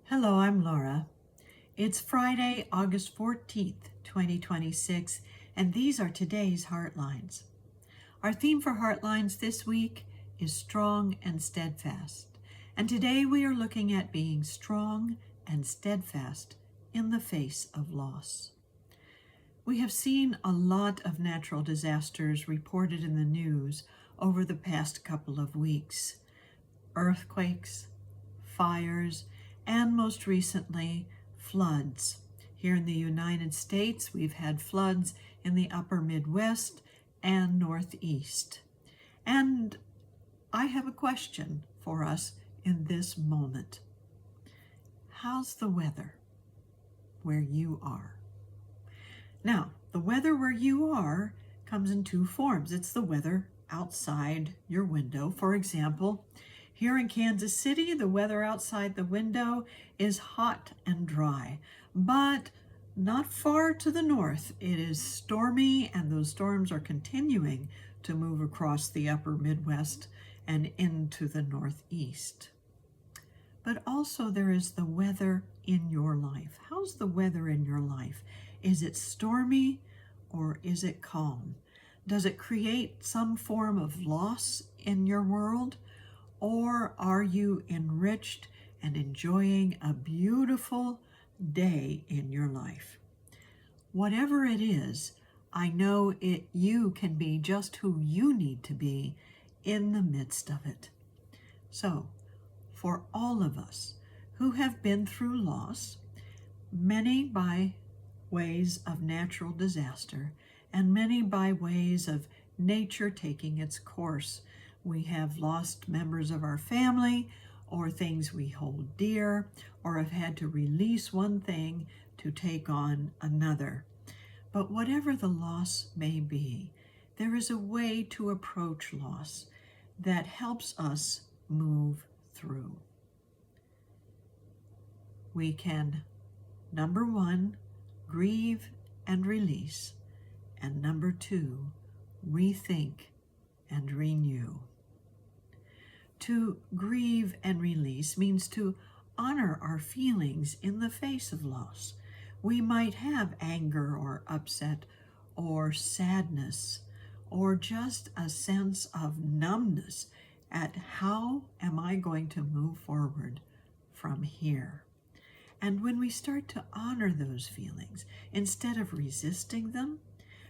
Hello, I'm Laura. It's Friday, August 14th, 2026, and these are today's Heartlines. Our theme for Heartlines this week is strong and steadfast. And today we are looking at being strong and steadfast in the face of loss. We have seen a lot of natural disasters reported in the news over the past couple of weeks. Earthquakes, fires, and most recently, floods. Here in the United States, we've had floods in the upper Midwest and Northeast. And I have a question for us in this moment. How's the weather where you are? Now, the weather where you are comes in two forms. It's the weather outside your window. For example, here in Kansas City, the weather outside the window is hot and dry, but not far to the north, it is stormy, and those storms are continuing to move across the upper Midwest and into the Northeast. But also there is the weather in your life. How's the weather in your life? Is it stormy or is it calm? Does it create some form of loss in your world? Or are you enriched and enjoying a beautiful day in your life? Whatever it is, I know you can be just who you need to be in the midst of it. So, for all of us who have been through loss, many by ways of natural disaster, and many by ways of nature taking its course, we have lost members of our family or things we hold dear, or have had to release one thing to take on another. But whatever the loss may be, there is a way to approach loss that helps us move through. We can, number one, grieve and release, and number two, rethink and renew. To grieve and release means to honor our feelings in the face of loss. We might have anger or upset or sadness or just a sense of numbness at how am I going to move forward from here. And when we start to honor those feelings, instead of resisting them,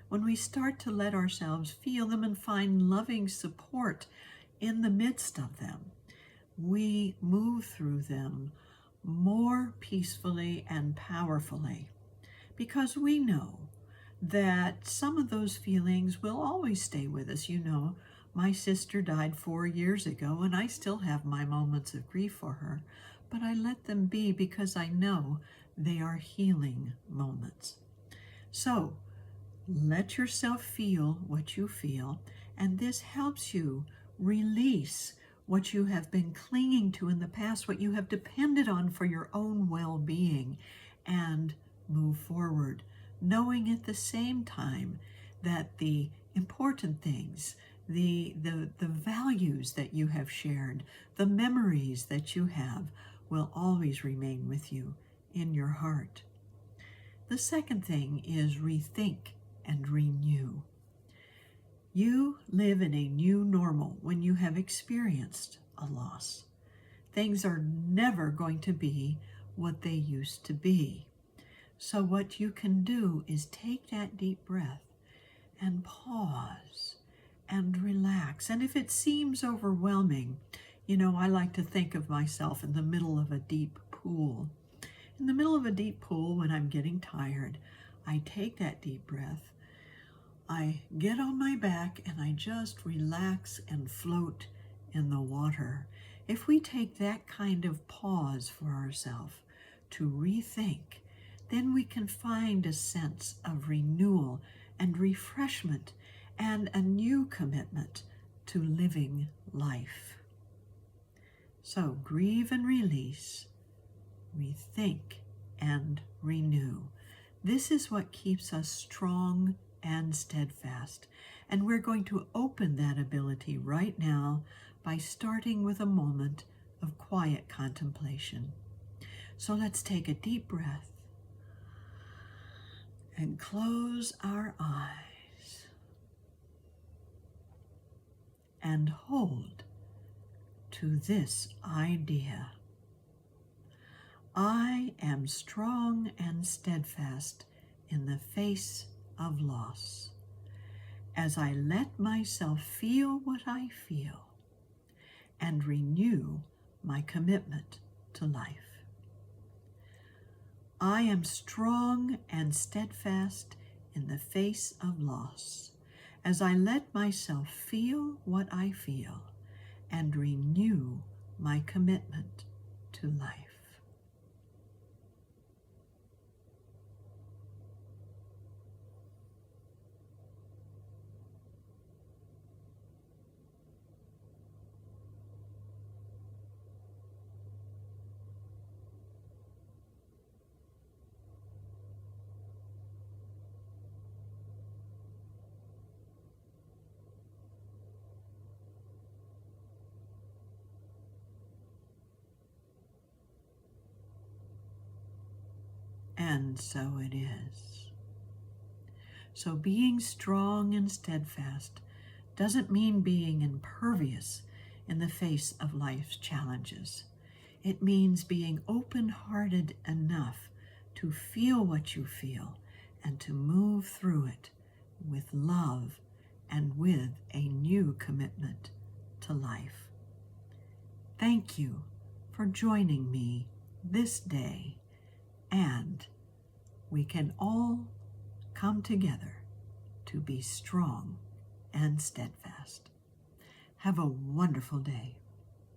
when we start to let ourselves feel them and find loving support in the midst of them, we move through them more peacefully and powerfully, because we know that some of those feelings will always stay with us. You know, my sister died 4 years ago, and I still have my moments of grief for her, but I let them be because I know they are healing moments. So let yourself feel what you feel, and this helps you release what you have been clinging to in the past, what you have depended on for your own well-being, and move forward, knowing at the same time that the important things, the values that you have shared, the memories that you have, will always remain with you in your heart. The second thing is rethink and renew. You live in a new normal when you have experienced a loss. Things are never going to be what they used to be. So what you can do is take that deep breath and pause and relax. And if it seems overwhelming, you know, I like to think of myself in the middle of a deep pool. In the middle of a deep pool, when I'm getting tired, I take that deep breath, I get on my back, and I just relax and float in the water. If we take that kind of pause for ourselves to rethink, then we can find a sense of renewal and refreshment and a new commitment to living life. So grieve and release, rethink and renew. This is what keeps us strong and steadfast. And we're going to open that ability right now by starting with a moment of quiet contemplation. So let's take a deep breath and close our eyes and hold to this idea. I am strong and steadfast in the face of loss. As I let myself feel what I feel and renew my commitment to life. I am strong and steadfast in the face of loss, as I let myself feel what I feel and renew my commitment to life. And so it is. So being strong and steadfast doesn't mean being impervious in the face of life's challenges. It means being open-hearted enough to feel what you feel and to move through it with love and with a new commitment to life. Thank you for joining me this day, and we can all come together to be strong and steadfast. Have a wonderful day.